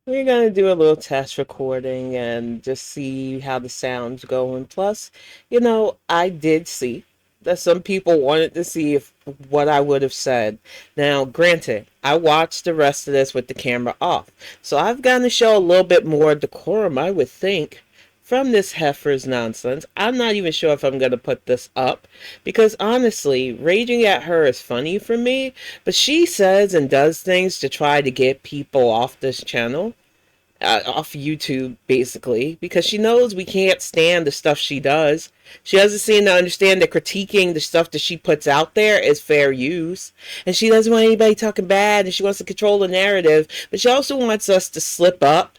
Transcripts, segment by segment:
We're gonna do a little test recording and just see how the sound's going. Plus, I did see that some people wanted to see if what I would have said. Now, granted, I watched the rest of this with the camera off, so I've got to show a little bit more decorum, I would think, from this heifer's nonsense. I'm not even sure if I'm gonna put this up because honestly, raging at her is funny for me, but she says and does things to try to get people off this channel, off YouTube, basically, because she knows we can't stand the stuff she does. She doesn't seem to understand that critiquing the stuff that she puts out there is fair use. And she doesn't want anybody talking bad, and she wants to control the narrative, but she also wants us to slip up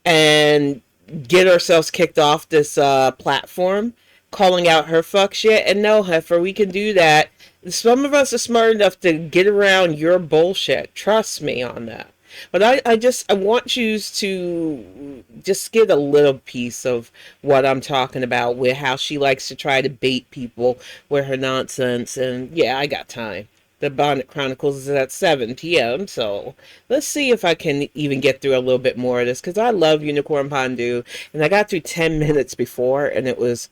and get ourselves kicked off this platform, calling out her fuck shit. And no, Heifer, we can do that. Some of us are smart enough to get around your bullshit. Trust me on that. But I want you to just get a little piece of what I'm talking about, with how she likes to try to bait people with her nonsense. And yeah, I got time. The Bonnet Chronicles is at 7 p.m. So let's see if I can even get through a little bit more of this, because I love Unicorn Pondu, and I got through 10 minutes before, and it was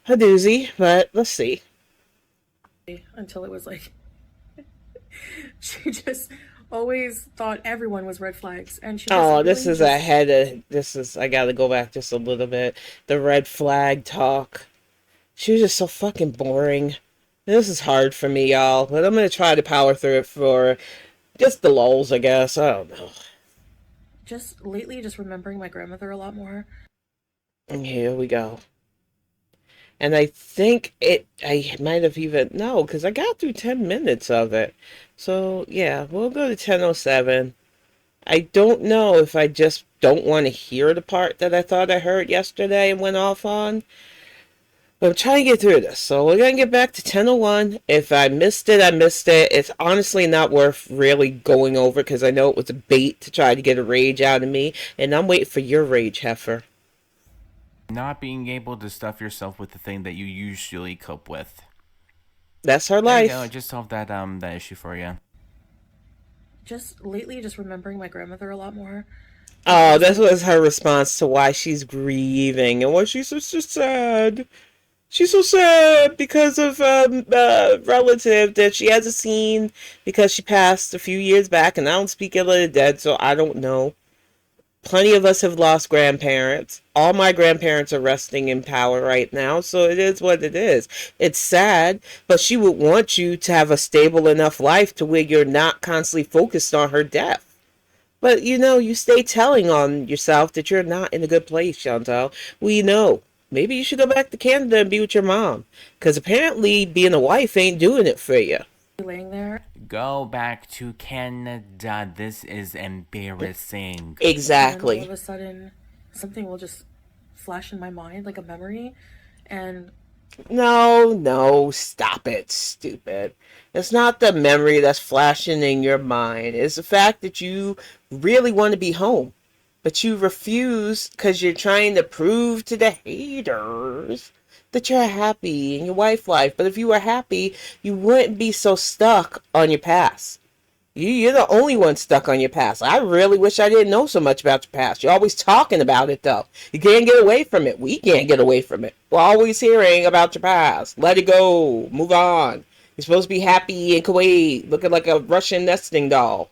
a doozy. But let's see. Until it was like she just always thought everyone was red flags, and she just Oh, this really is just ahead of this is I gotta go back just a little bit. The red flag talk. She was just so fucking boring. This is hard for me, y'all, but I'm gonna try to power through it for just the lulls, I guess. I don't know. just lately just remembering my grandmother a lot more. And here we go. And I might have even, no, because I got through 10 minutes of it. So, yeah, we'll go to 10:07. I don't know if I just don't want to hear the part that I thought I heard yesterday and went off on. But I'm trying to get through this. So we're going to get back to 10:01. If I missed it, I missed it. It's honestly not worth really going over because I know it was a bait to try to get a rage out of me. And I'm waiting for your rage, Heifer. Not being able to stuff yourself with the thing that you usually cope with. That's her There you go. I life. just solved that issue for you. Just lately just remembering my grandmother a lot more. Oh, Just this like was her response to why she's grieving and why she's so sad. She's so sad because of a relative that she hasn't seen because she passed a few years back, and I don't speak ill of the dead, so I don't know. Plenty of us have lost grandparents. All my grandparents are resting in power right now, so it is what it is. It's sad, but she would want you to have a stable enough life to where you're not constantly focused on her death. But you stay telling on yourself that you're not in a good place, Chantal. We know. Maybe you should go back to Canada and be with your mom. Because apparently being a wife ain't doing it for you. laying there, Go back to Canada. This is embarrassing. and then all Exactly. of a sudden something will just flash in my mind like a memory, and No, no, stop it, stupid. It's not the memory that's flashing in your mind. It's the fact that you really want to be home, but you refuse because you're trying to prove to the haters that you're happy in your wife life. But if you were happy, you wouldn't be so stuck on your past. You're the only one stuck on your past. I really wish I didn't know so much about your past. You're always talking about it, though. You can't get away from it. We can't get away from it. We're always hearing about your past. Let it go. Move on. You're supposed to be happy in Kuwait, looking like a Russian nesting doll.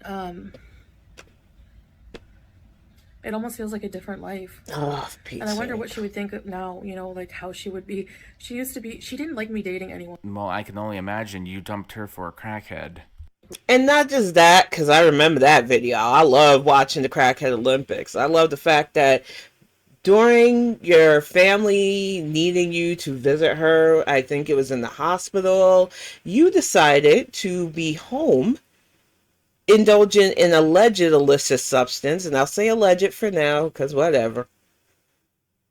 um it almost feels like a different life. Oh, for And I Pete's wonder what sake. she would think of now, like how she would be. She didn't like me dating anyone. Well, I can only imagine you dumped her for a crackhead. And not just that, because I remember that video. I love watching the Crackhead Olympics. I love the fact that during your family needing you to visit her, I think it was in the hospital, you decided to be home indulging in alleged illicit substance, and I'll say alleged for now because whatever.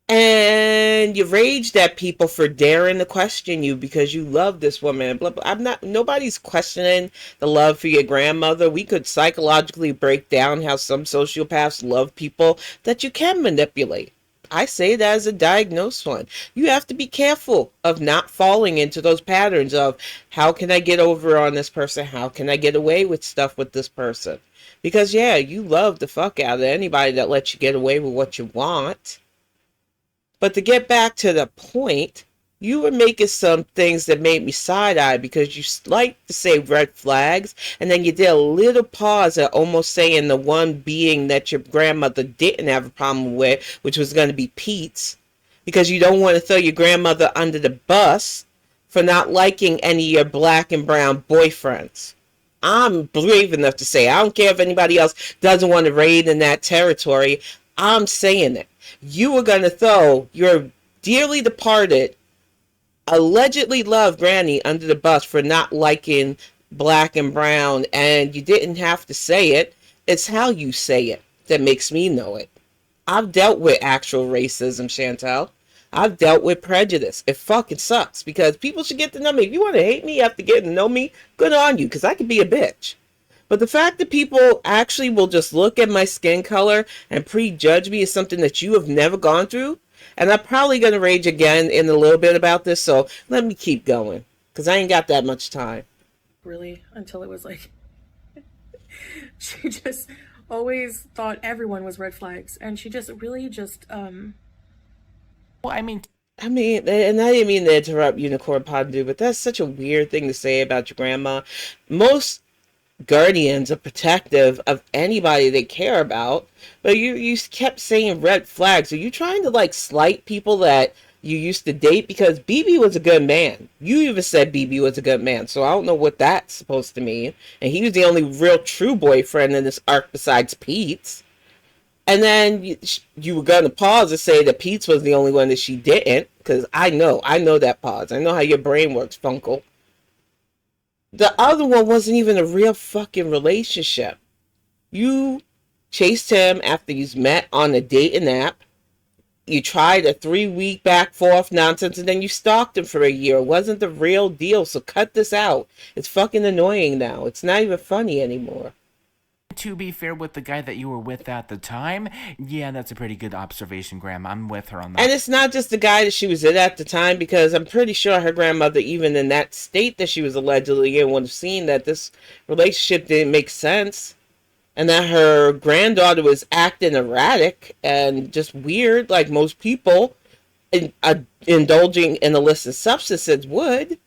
And you raged at people for daring to question you because you love this woman. Blah, blah. I'm not. Nobody's questioning the love for your grandmother. We could psychologically break down how some sociopaths love people that you can manipulate. I say that as a diagnosed one. You have to be careful of not falling into those patterns of how can I get over on this person? How can I get away with stuff with this person? Because, yeah, you love the fuck out of anybody that lets you get away with what you want. But to get back to the point, you were making some things that made me side-eye because you like to say red flags, and then you did a little pause at almost saying the one being that your grandmother didn't have a problem with, which was going to be Pete's, because you don't want to throw your grandmother under the bus for not liking any of your black and brown boyfriends. I'm brave enough to say, I don't care if anybody else doesn't want to raid in that territory. I'm saying it. You were going to throw your dearly departed, allegedly loved granny under the bus for not liking black and brown, and you didn't have to say it. It's how you say it that makes me know it. I've dealt with actual racism, Chantel. I've dealt with prejudice. It fucking sucks because people should get to know me. If you want to hate me after getting to know me, good on you, because I could be a bitch. But the fact that people actually will just look at my skin color and prejudge me is something that you have never gone through. And I'm probably going to rage again in a little bit about this, so let me keep going, because I ain't got that much time. Really, until it was like, she just always thought everyone was red flags. And she just really just, Well, I mean, And I didn't mean to interrupt Unicorn Pondu, but that's such a weird thing to say about your grandma. Most guardians are protective of anybody they care about, but you kept saying red flags. Are you trying to like slight people that you used to date? Because BB was a good man. You even said BB was a good man, so I don't know what that's supposed to mean. And he was the only real true boyfriend in this arc besides Pete's. And then you were going to pause and say that Pete's was the only one that she didn't, because I know that pause. I know how your brain works, Funkle. The other one wasn't even a real fucking relationship. You chased him after you met on a dating app. You tried a 3-week back forth nonsense, and then you stalked him for a year. It wasn't the real deal, so cut this out. It's fucking annoying now. It's not even funny anymore. to be fair with the guy that you were with at the time, yeah, that's a pretty good observation, Graham. I'm with her on that. And it's not just the guy that she was in at the time, because I'm pretty sure her grandmother, even in that state that she was allegedly in, would have seen that this relationship didn't make sense. And that her granddaughter was acting erratic and just weird, like most people indulging in illicit substances would.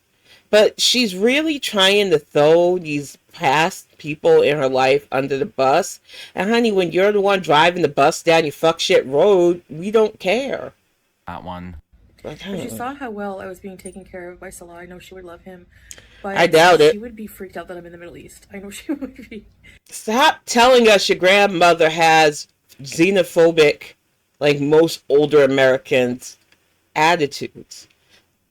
But she's really trying to throw these past people in her life under the bus. And honey, when you're the one driving the bus down your fuck shit road, we don't care. That one. If she saw how well I was being taken care of by Salah, I know she would love him. But I doubt it. She would be freaked out that I'm in the Middle East. I know she would be. Stop telling us your grandmother has xenophobic, like most older Americans, attitudes.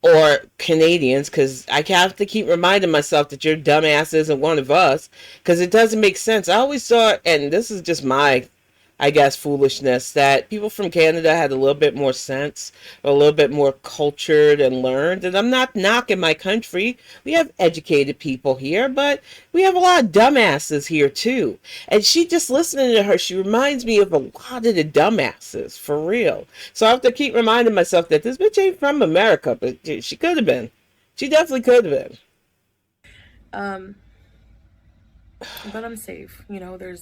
Or Canadians, because I have to keep reminding myself that your dumbass isn't one of us, because it doesn't make sense. I always thought, and this is just my, I guess, foolishness, that people from Canada had a little bit more sense, or a little bit more cultured and learned. And I'm not knocking my country. We have educated people here, but we have a lot of dumbasses here too. And she, just listening to her, she reminds me of a lot of the dumbasses, for real. So I have to keep reminding myself that this bitch ain't from America, but she could have been. She definitely could have been. But I'm safe. You know, they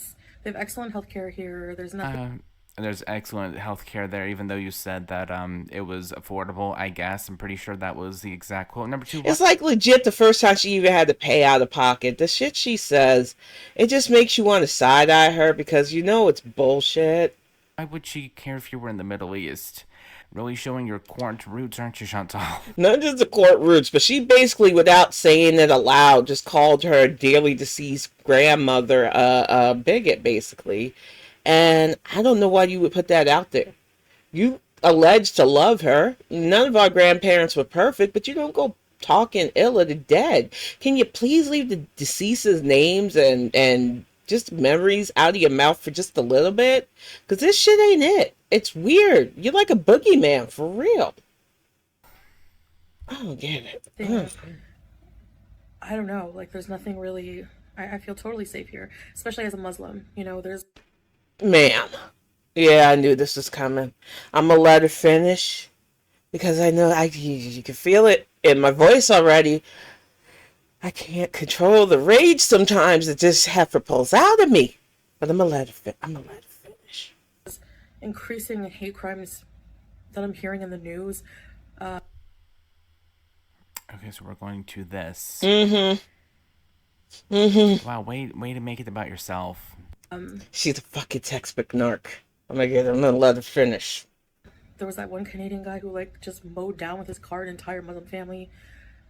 have excellent healthcare here. There's nothing. There's excellent healthcare there, even though you said that it was affordable, I guess. I'm pretty sure that was the exact quote. Number two, it's like legit the first time she even had to pay out of pocket. The shit she says, it just makes you want to side-eye her, because you know it's bullshit. Why would she care if you were in the Middle East? Really showing your court roots, aren't you, Chantal? Not just the court roots, but she basically, without saying it aloud, just called her dearly deceased grandmother a bigot, basically. And I don't know why you would put that out there. You allege to love her. None of our grandparents were perfect, but you don't go talking ill of the dead. Can you please leave the deceased's names and just memories out of your mouth for just a little bit? Because this shit ain't it. It's weird. You're like a boogeyman, for real. I don't get it. I don't know. Like, there's nothing really. I feel totally safe here, especially as a Muslim. You know, there's. Ma'am. Yeah, I knew this was coming. I'm gonna let her finish, because I know you can feel it in my voice already. I can't control the rage sometimes. It just Heffa pulls out of me. But I'm gonna let it I'm gonna let it finish. increasing hate crimes that I'm hearing in the news. Okay, so we're going to this. Mm-hmm. Mm-hmm. Wow, way to make it about yourself. She's a fucking textbook narc. I'm gonna let her finish. There was that one Canadian guy who like just mowed down with his car an entire Muslim family.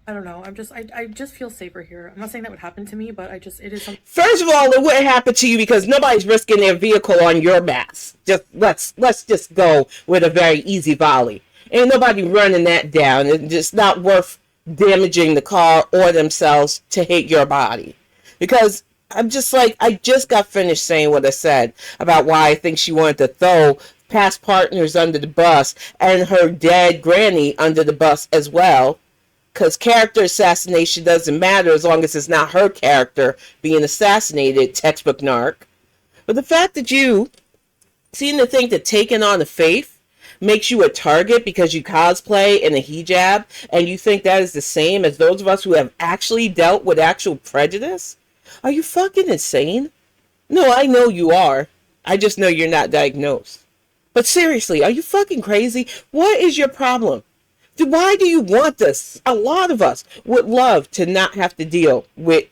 I don't know. I just feel safer here. I'm not saying that would happen to me, but it is something. First of all, it wouldn't happen to you because nobody's risking their vehicle on your mass. Just let's just go with a very easy volley. Ain't nobody running that down. It's just not worth damaging the car or themselves to hit your body. Because I'm just like, I just got finished saying what I said about why I think she wanted to throw past partners under the bus and her dead granny under the bus as well, because character assassination doesn't matter as long as it's not her character being assassinated, textbook narc. But the fact that you seem to think that taking on the faith makes you a target because you cosplay in a hijab, and you think that is the same as those of us who have actually dealt with actual prejudice? Are you fucking insane? No, I know you are. I just know you're not diagnosed. But seriously, are you fucking crazy? What is your problem? Why do you want this? A lot of us would love to not have to deal with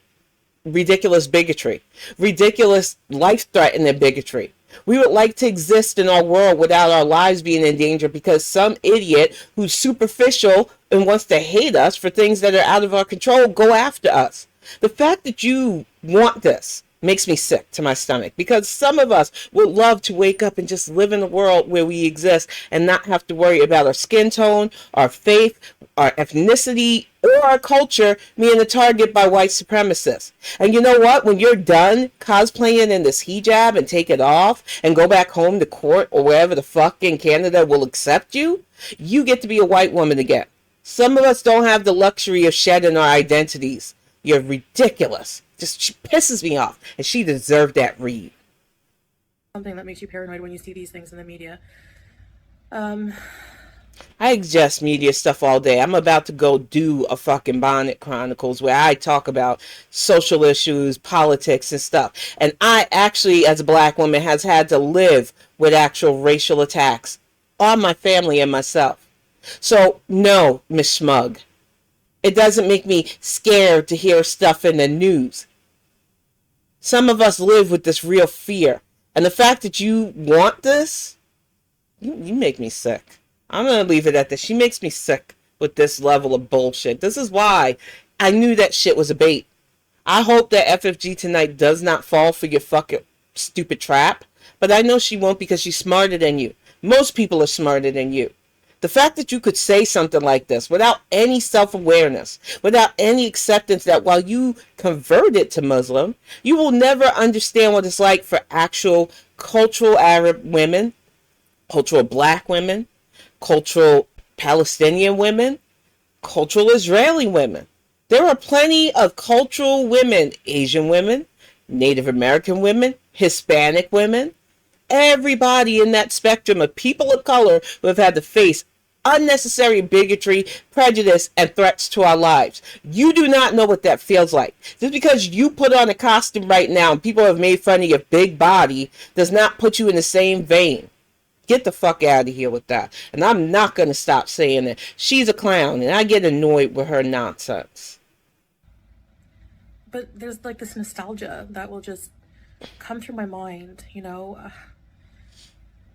ridiculous bigotry, ridiculous life-threatening bigotry. We would like to exist in our world without our lives being in danger because some idiot who's superficial and wants to hate us for things that are out of our control go after us. The fact that you want this makes me sick to my stomach, because some of us would love to wake up and just live in a world where we exist and not have to worry about our skin tone, our faith, our ethnicity, or our culture being a target by white supremacists. And you know what? When you're done cosplaying in this hijab and take it off and go back home to court or wherever the fuck in Canada will accept you, you get to be a white woman again. Some of us don't have the luxury of shedding our identities. You're ridiculous. Just, she pisses me off, and she deserved that read. Something that makes you paranoid when you see these things in the media. I ingest media stuff all day. I'm about to go do a fucking Bonnet Chronicles where I talk about social issues, politics, and stuff. And I actually, as a black woman, has had to live with actual racial attacks on my family and myself. So, no, Miss Schmug. It doesn't make me scared to hear stuff in the news. Some of us live with this real fear. And the fact that you want this, you make me sick. I'm going to leave it at this. She makes me sick with this level of bullshit. This is why I knew that shit was a bait. I hope that FFG tonight does not fall for your fucking stupid trap. But I know she won't, because she's smarter than you. Most people are smarter than you. The fact that you could say something like this without any self-awareness, without any acceptance that while you converted to Muslim, you will never understand what it's like for actual cultural Arab women, cultural black women, cultural Palestinian women, cultural Israeli women. There are plenty of cultural women, Asian women, Native American women, Hispanic women, everybody in that spectrum of people of color who have had to face unnecessary bigotry, prejudice, and threats to our lives. You do not know what that feels like. Just because you put on a costume right now and people have made fun of your big body does not put you in the same vein. Get the fuck out of here with that. And I'm not going to stop saying that. She's a clown, and I get annoyed with her nonsense. But there's like this nostalgia that will just come through my mind, you know?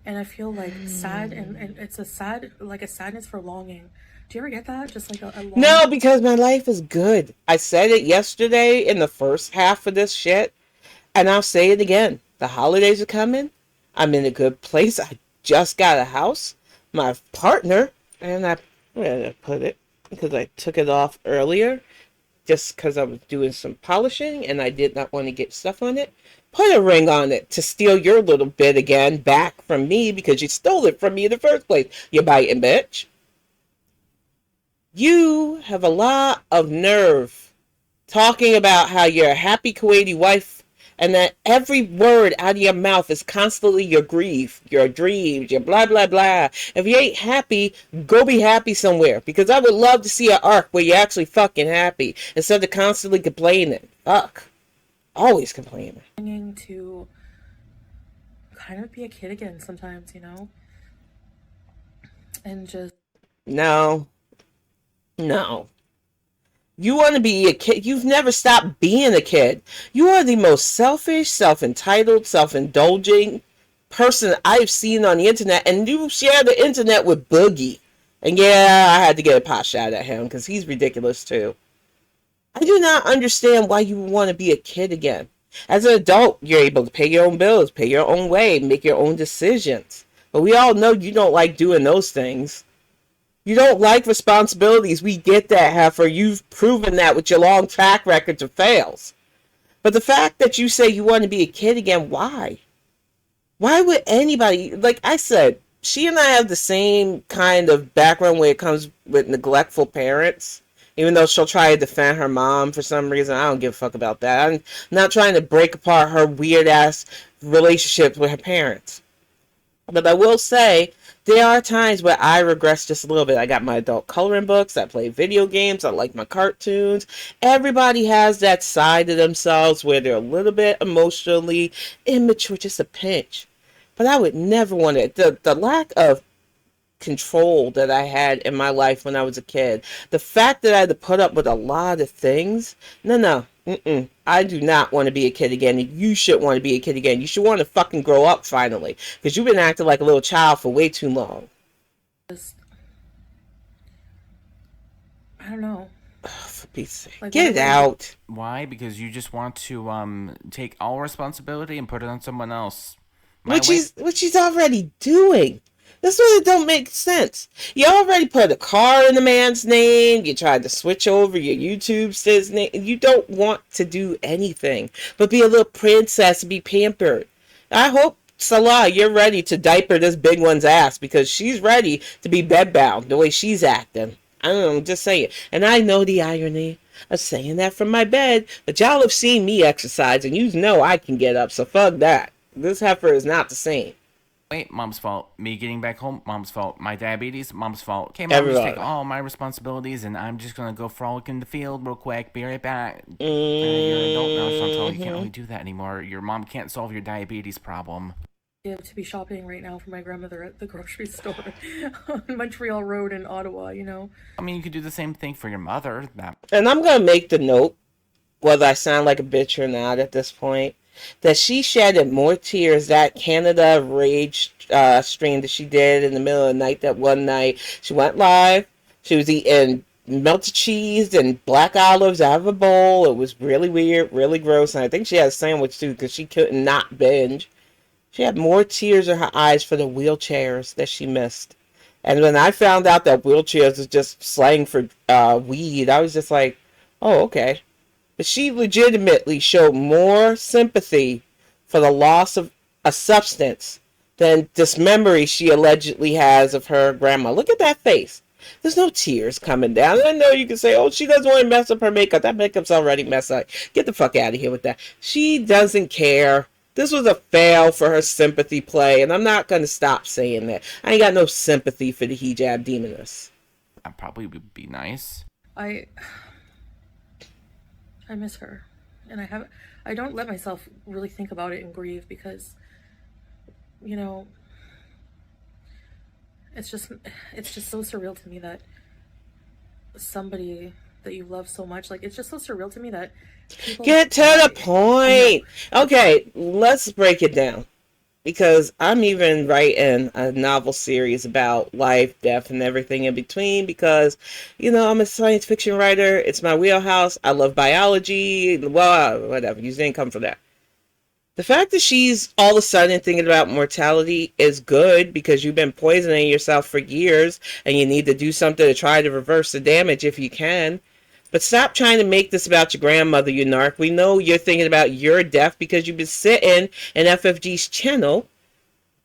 And I feel like sad, and it's a sadness for longing. Do you ever get that? Just like a longing? No, because my life is good. I said it yesterday in the first half of this shit, and I'll say it again. The holidays are coming. I'm in a good place. I just got a house. My partner, and where did I put it? Because I took it off earlier, just because I was doing some polishing, and I did not want to get stuff on it. Put a ring on it to steal your little bit again back from me, because you stole it from me in the first place, you biting bitch. You have a lot of nerve talking about how you're a happy Kuwaiti wife, and that every word out of your mouth is constantly your grief, your dreams, your blah, blah, blah. If you ain't happy, go be happy somewhere, because I would love to see an arc where you're actually fucking happy instead of constantly complaining. Fuck. Always complaining. To kind of be a kid again sometimes, and just No, no. You want to be a kid. You've never stopped being a kid. You are the most selfish, self entitled, self indulging person I've seen on the internet. And you share the internet with Boogie. And yeah, I had to get a pot shot at him because he's ridiculous too. I do not understand why you want to be a kid again. As an adult, you're able to pay your own bills, pay your own way, make your own decisions. But we all know you don't like doing those things. You don't like responsibilities. We get that, Heifer. You've proven that with your long track record of fails. But the fact that you say you want to be a kid again, why? Why would anybody, like I said, she and I have the same kind of background when it comes with neglectful parents. Even though she'll try to defend her mom for some reason, I don't give a fuck about that. I'm not trying to break apart her weird ass relationships with her parents. But I will say, there are times where I regress just a little bit. I got my adult coloring books. I play video games. I like my cartoons. Everybody has that side of themselves where they're a little bit emotionally immature, just a pinch. But I would never want it. The lack of control that I had in my life when I was a kid. The fact that I had to put up with a lot of things. No. I do not want to be a kid again. You should want to be a kid again. You should want to fucking grow up finally. Because you've been acting like a little child for way too long. just I don't know. For Pete's sake. Like, Get it out. Why? Because you just want to take all responsibility and put it on someone else. Which he's already doing. That's what it don't make sense. You already put a car in the man's name. You tried to switch over your YouTube to his name. You don't want to do anything but be a little princess and be pampered. I hope, Salah, you're ready to diaper this big one's ass because she's ready to be bedbound the way she's acting. I don't know, I'm just saying. And I know the irony of saying that from my bed, but y'all have seen me exercise and you know I can get up, so fuck that. This heifer is not the same. Wait, mom's fault. Me getting back home, mom's fault. My diabetes, mom's fault. Okay, mom, just take all my responsibilities, and I'm just gonna go frolic in the field real quick. Be right back. You're an adult now, Chantal. You can't really do that anymore. Your mom can't solve your diabetes problem. To be shopping right now for my grandmother at the grocery store on Montreal Road in Ottawa, I mean, you could do the same thing for your mother. And I'm gonna make the note, whether I sound like a bitch or not at this point, that she shedded more tears that Canada Rage stream that she did in the middle of the night. That one night she went live, she was eating melted cheese and black olives out of a bowl. It was really weird, really gross, and I think she had a sandwich too because she couldn't not binge. She had more tears in her eyes for the wheelchairs that she missed. And when I found out that wheelchairs is just slang for weed, I was just like, oh, okay. But she legitimately showed more sympathy for the loss of a substance than this memory she allegedly has of her grandma. Look at that face. There's no tears coming down. I know you can say, oh, she doesn't want to mess up her makeup. That makeup's already messed up. Get the fuck out of here with that. She doesn't care. This was a fail for her sympathy play, and I'm not going to stop saying that. I ain't got no sympathy for the hijab demoness. That probably would be nice. I miss her, and I don't let myself really think about it and grieve because, it's just so surreal to me that somebody that you love so much, like, it's just so surreal to me that people get to the point. Okay, let's break it down. Because I'm even writing a novel series about life, death, and everything in between. Because, I'm a science fiction writer. It's my wheelhouse. I love biology. Well, whatever. You didn't come for that. The fact that she's all of a sudden thinking about mortality is good because you've been poisoning yourself for years and you need to do something to try to reverse the damage if you can. But stop trying to make this about your grandmother, you narc. We know you're thinking about your death because you've been sitting in FFG's channel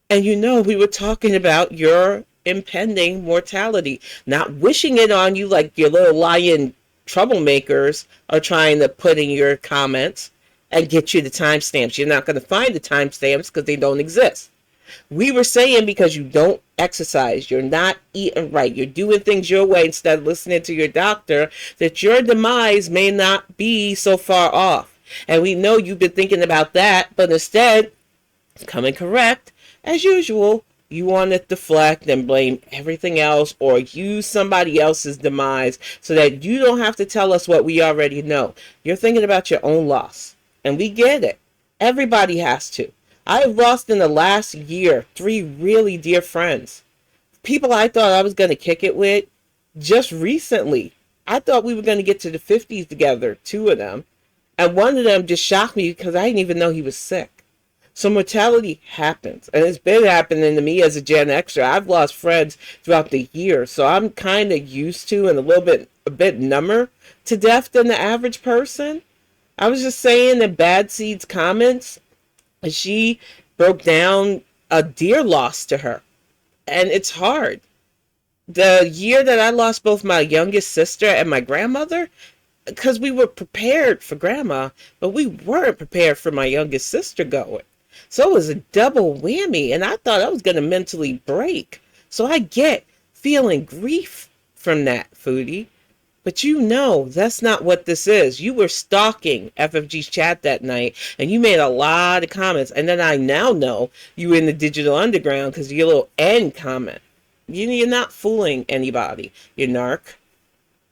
and we were talking about your impending mortality. Not wishing it on you like your little lying troublemakers are trying to put in your comments and get you the timestamps. You're not going to find the timestamps because they don't exist. We were saying because you don't exercise, you're not eating right, you're doing things your way instead of listening to your doctor, that your demise may not be so far off. And we know you've been thinking about that, but instead Coming correct, as usual, you want to deflect and blame everything else or use somebody else's demise so that you don't have to tell us what we already know. You're thinking about your own loss. And we get it. Everybody has to. I've lost in the last year 3 really dear friends. People I thought I was going to kick it with just recently. I thought we were going to get to the 50s together, 2 of them. And one of them just shocked me because I didn't even know he was sick. So mortality happens, and it's been happening to me as a Gen Xer. I've lost friends throughout the year, so I'm kind of used to and a bit number to death than the average person. I was just saying in Bad Seed's comments, she broke down a dear loss to her, and it's hard. The year that I lost both my youngest sister and my grandmother, because we were prepared for grandma, but we weren't prepared for my youngest sister going. So it was a double whammy, and I thought I was going to mentally break. So I get feeling grief from that, Foodie. But you know that's not what this is. You were stalking FFG's chat that night, and you made a lot of comments. And then I now know you were in the digital underground because of your little end comment. You're not fooling anybody, you narc.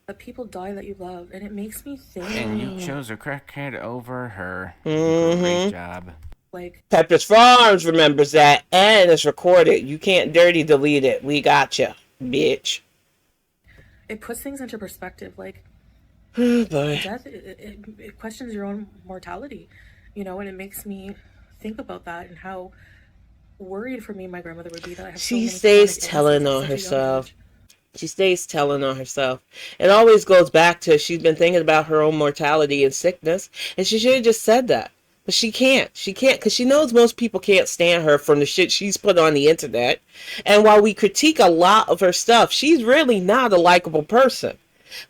But people die that you love, and it makes me And you think. chose a crackhead over her. Great Mm-hmm. job. Like, Pepper's Farms remembers that, and it's recorded. You can't dirty delete it. We gotcha, bitch. it puts things into perspective. Like, Oh boy. death, it questions your own mortality, and it makes me think about that and how worried for me my grandmother would be that I have so She many stays chronic telling illnesses at on such a young herself. age. She stays telling on herself. It always goes back to she's been thinking about her own mortality and sickness, and she should have just said that. But she can't. She can't because she knows most people can't stand her from the shit she's put on the internet. And while we critique a lot of her stuff, she's really not a likable person.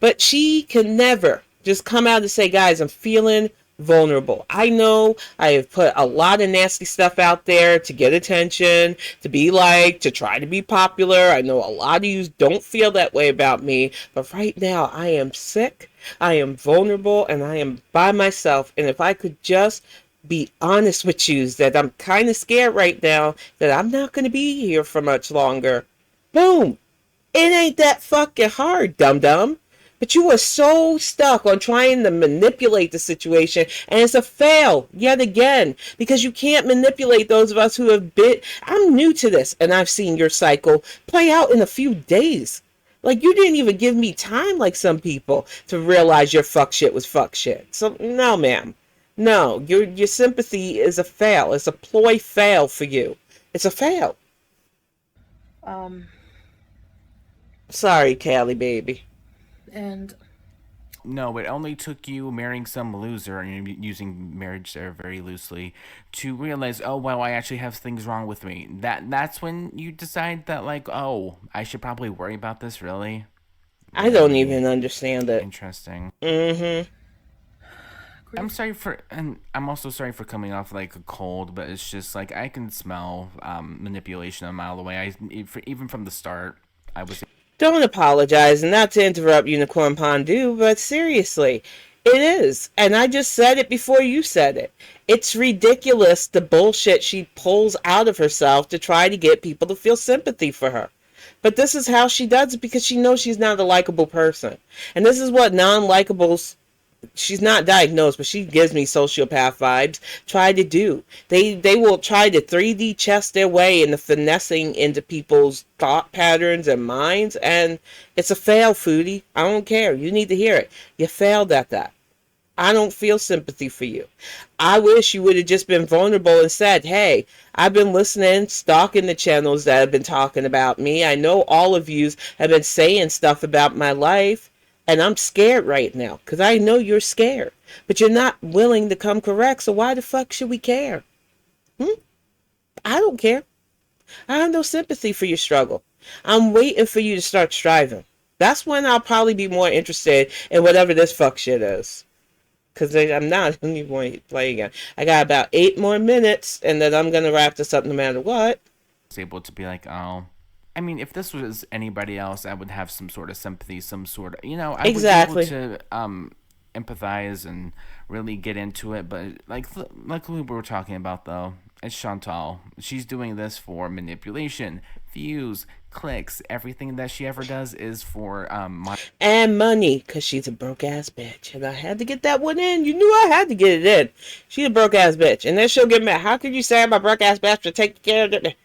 But she can never just come out and say, guys, I'm feeling vulnerable. I know I have put a lot of nasty stuff out there to get attention, to be liked, to try to be popular. I know a lot of you don't feel that way about me, but right now I am sick, I am vulnerable, and I am by myself. And if I could just be honest with you, that I'm kind of scared right now that I'm not going to be here for much longer. Boom. It ain't that fucking hard, dum dum. But you were so stuck on trying to manipulate the situation, and it's a fail yet again because you can't manipulate those of us who have been. I'm new to this, and I've seen your cycle play out in a few days. Like, you didn't even give me time, like some people, to realize your fuck shit was fuck shit. So, no, ma'am. No, your sympathy is a fail. It's a ploy fail for you. It's a fail. Um, Sorry, Callie, baby. and No, it only took you marrying some loser, and you're using marriage there very loosely, to realize, oh well, I actually have things wrong with me. That's when you decide that, like, oh, I should probably worry about this. Really, I don't really even understand it. interesting. Mm-hmm. I'm grief. sorry for, and I'm also sorry for coming off like a cold, but it's just like I can smell manipulation a mile away. Even from the start, I was. Don't apologize, and not to interrupt Unicorn Pondu, but seriously, it is. And I just said it before you said it. It's ridiculous the bullshit she pulls out of herself to try to get people to feel sympathy for her. But this is how she does it because she knows she's not a likable person. And this is what non-likables, she's not diagnosed, but she gives me sociopath vibes, try to do. They will try to 3D chess their way into finessing into people's thought patterns and minds, and it's a fail, Foodie. I don't care. You need to hear it. You failed at that. I don't feel sympathy for you. I wish you would have just been vulnerable and said, hey, I've been listening, stalking the channels that have been talking about me. I know all of you have been saying stuff about my life, and I'm scared right now because I know you're scared. But you're not willing to come correct, so why the fuck should we care? I don't care. I have no sympathy for your struggle. I'm waiting for you to start striving. That's when I'll probably be more interested in whatever this fuck shit is. Because I'm not even going to play again. I got about 8 more minutes, and then I'm going to wrap this up no matter what. Was able to be like, oh, I mean, if this was anybody else, I would have some sort of sympathy, some sort of, I would be able Exactly. to empathize and really get into it. But like we were talking about, though, Chantal. She's doing this for manipulation, views, clicks. Everything that she ever does is for And money, because she's a broke ass bitch. And I had to get that one in. You knew I had to get it in. She's a broke ass bitch. And then she'll get mad. How could you say I'm a broke ass bitch to take care of it?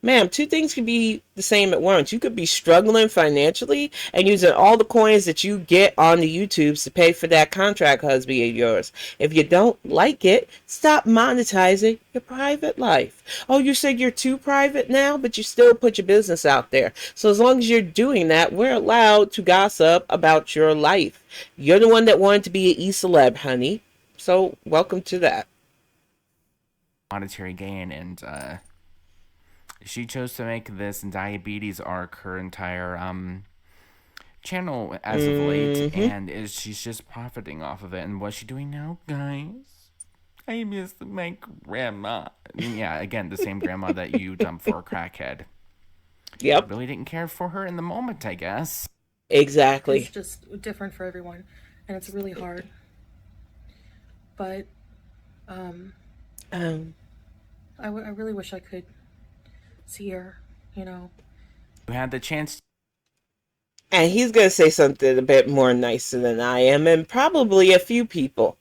Ma'am, two things can be the same at once. You could be struggling financially and using all the coins that you get on the YouTubes to pay for that contract husband of yours. If you don't like it, stop monetizing your private life. Oh, you said you're too private now, but you still put your business out there. So as long as you're doing that, we're allowed to gossip about your life. You're the one that wanted to be an e-celeb, honey. So welcome to that. monetary gain, and she chose to make this diabetes arc her entire channel as of late, and she's just profiting off of it. And what's she doing now, guys? I miss my grandma. Yeah, again, the same grandma that you dumped for a crackhead. Yep. Really didn't care for her in the moment, I guess. Exactly. It's just different for everyone, and it's really hard. But I really wish I could see her, you know. You had the chance. And he's going to say something a bit more nicer than I am, and probably a few people.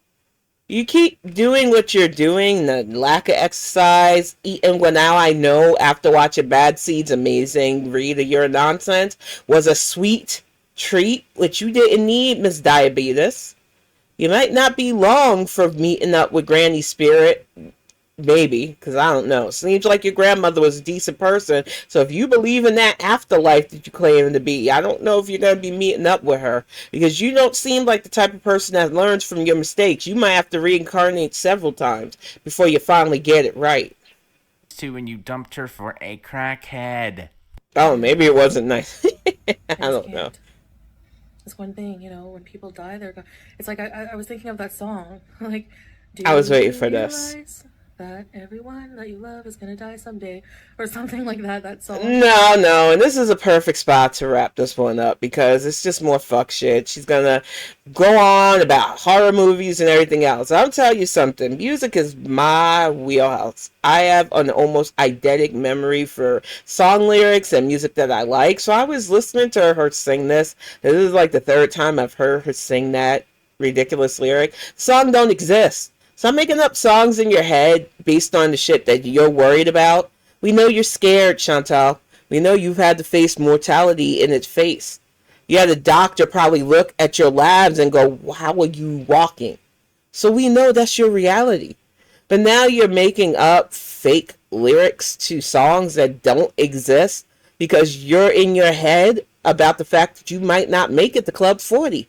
You keep doing what you're doing, the lack of exercise, eating what now I know after watching Bad Seeds Amazing, Rita, your nonsense, was a sweet treat, which you didn't need, Miss Diabetes. You might not be long for meeting up with Granny Spirit. Maybe, because I don't know. Seems like your grandmother was a decent person. So if you believe in that afterlife that you claim to be, I don't know if you're going to be meeting up with her. Because you don't seem like the type of person that learns from your mistakes. You might have to reincarnate several times before you finally get it right. To when you dumped her for a crackhead. Oh, maybe it wasn't nice. I don't know. It's one thing, you know, when people die, they're gone. It's like I was thinking of that song. Like, do I was waiting you for this. realize that everyone that you love is gonna die someday, or something like that? That song. No, and this is a perfect spot to wrap this one up because it's just more fuck shit. She's gonna go on about horror movies and everything else. I'll tell you something. Music is my wheelhouse. I have an almost eidetic memory for song lyrics and music that I like. So I was listening to her sing this. This is like the third time I've heard her sing that ridiculous lyric. The song don't exist. Stop making up songs in your head based on the shit that you're worried about. We know you're scared, Chantal. We know you've had to face mortality in its face. You had a doctor probably look at your labs and go, how are you walking? So we know that's your reality. But now you're making up fake lyrics to songs that don't exist because you're in your head about the fact that you might not make it to Club 40.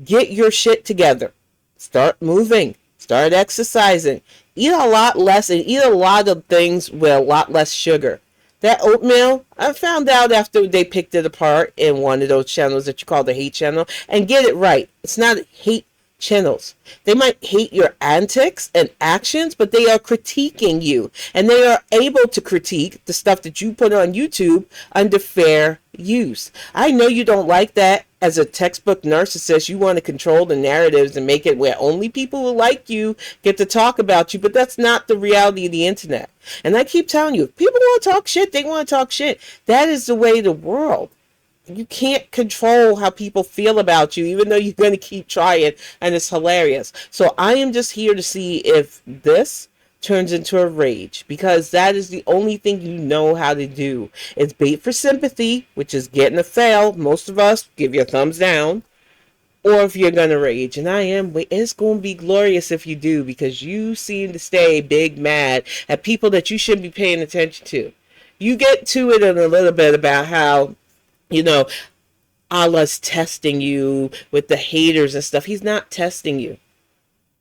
Get your shit together. Start moving. Start exercising. Eat a lot less and eat a lot of things with a lot less sugar. That oatmeal, I found out after they picked it apart in one of those channels that you call the hate channel. And get it right. It's not hate channels. They might hate your antics and actions, but they are critiquing you. And they are able to critique the stuff that you put on YouTube under fair use. I know you don't like that. As a textbook narcissist, you want to control the narratives and make it where only people who like you get to talk about you, but that's not the reality of the internet. And I keep telling you, if people want to talk shit, they want to talk shit. That is the way of the world. You can't control how people feel about you, even though you're going to keep trying, and it's hilarious. So I am just here to see if this turns into a rage, because that is the only thing you know how to do. It's bait for sympathy, which is getting a fail. Most of us give you a thumbs down, or if you're going to rage. And I am, it's going to be glorious if you do, because you seem to stay big mad at people that you shouldn't be paying attention to. You get to it in a little bit about how, you know, Allah's testing you with the haters and stuff. He's not testing you.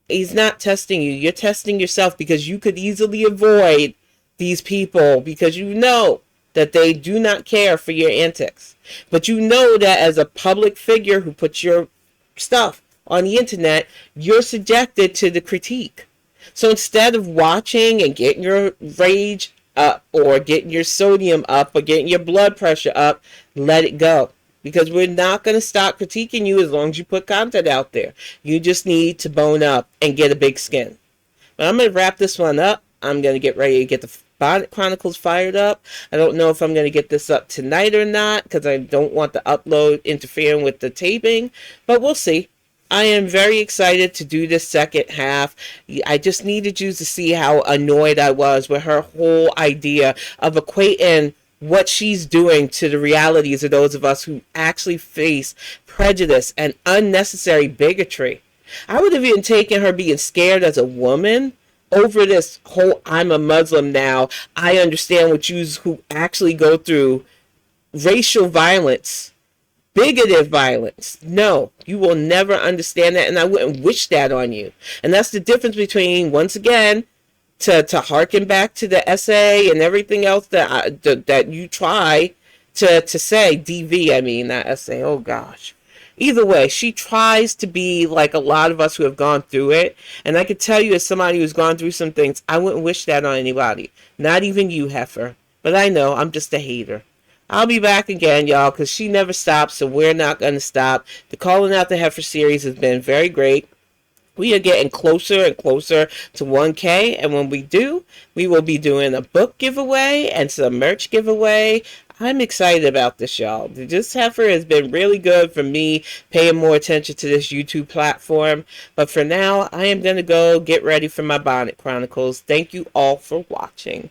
He's not testing you. You're testing yourself, because you could easily avoid these people because you know that they do not care for your antics. But you know that as a public figure who puts your stuff on the internet, you're subjected to the critique. So instead of watching and getting your rage up or getting your sodium up or getting your blood pressure up, let it go. Because we're not going to stop critiquing you as long as you put content out there. You just need to bone up and get a big skin. But I'm going to wrap this one up. I'm going to get ready to get the Bonnet Chronicles fired up. I don't know if I'm going to get this up tonight or not because I don't want the upload interfering with the taping, but we'll see. I am very excited to do this second half. I just needed you to see how annoyed I was with her whole idea of equating what she's doing to the realities of those of us who actually face prejudice and unnecessary bigotry. I would have even taken her being scared as a woman over this whole I'm a Muslim now. I understand what Jews who actually go through racial violence, bigoted violence. No, you will never understand that, and I wouldn't wish that on you. And that's the difference between, once again, to harken back to the essay and everything else that you try to say, DV, I mean, not essay, oh gosh. Either way, she tries to be like a lot of us who have gone through it. And I could tell you, as somebody who's gone through some things, I wouldn't wish that on anybody. Not even you, Heffa. But I know, I'm just a hater. I'll be back again, y'all, because she never stops, so we're not going to stop. The Calling Out the Heffa series has been very great. We are getting closer and closer to 1K, and when we do, we will be doing a book giveaway and some merch giveaway. I'm excited about this, y'all. This heifer has been really good for me paying more attention to this YouTube platform. But for now, I am going to go get ready for my Bonnet Chronicles. Thank you all for watching.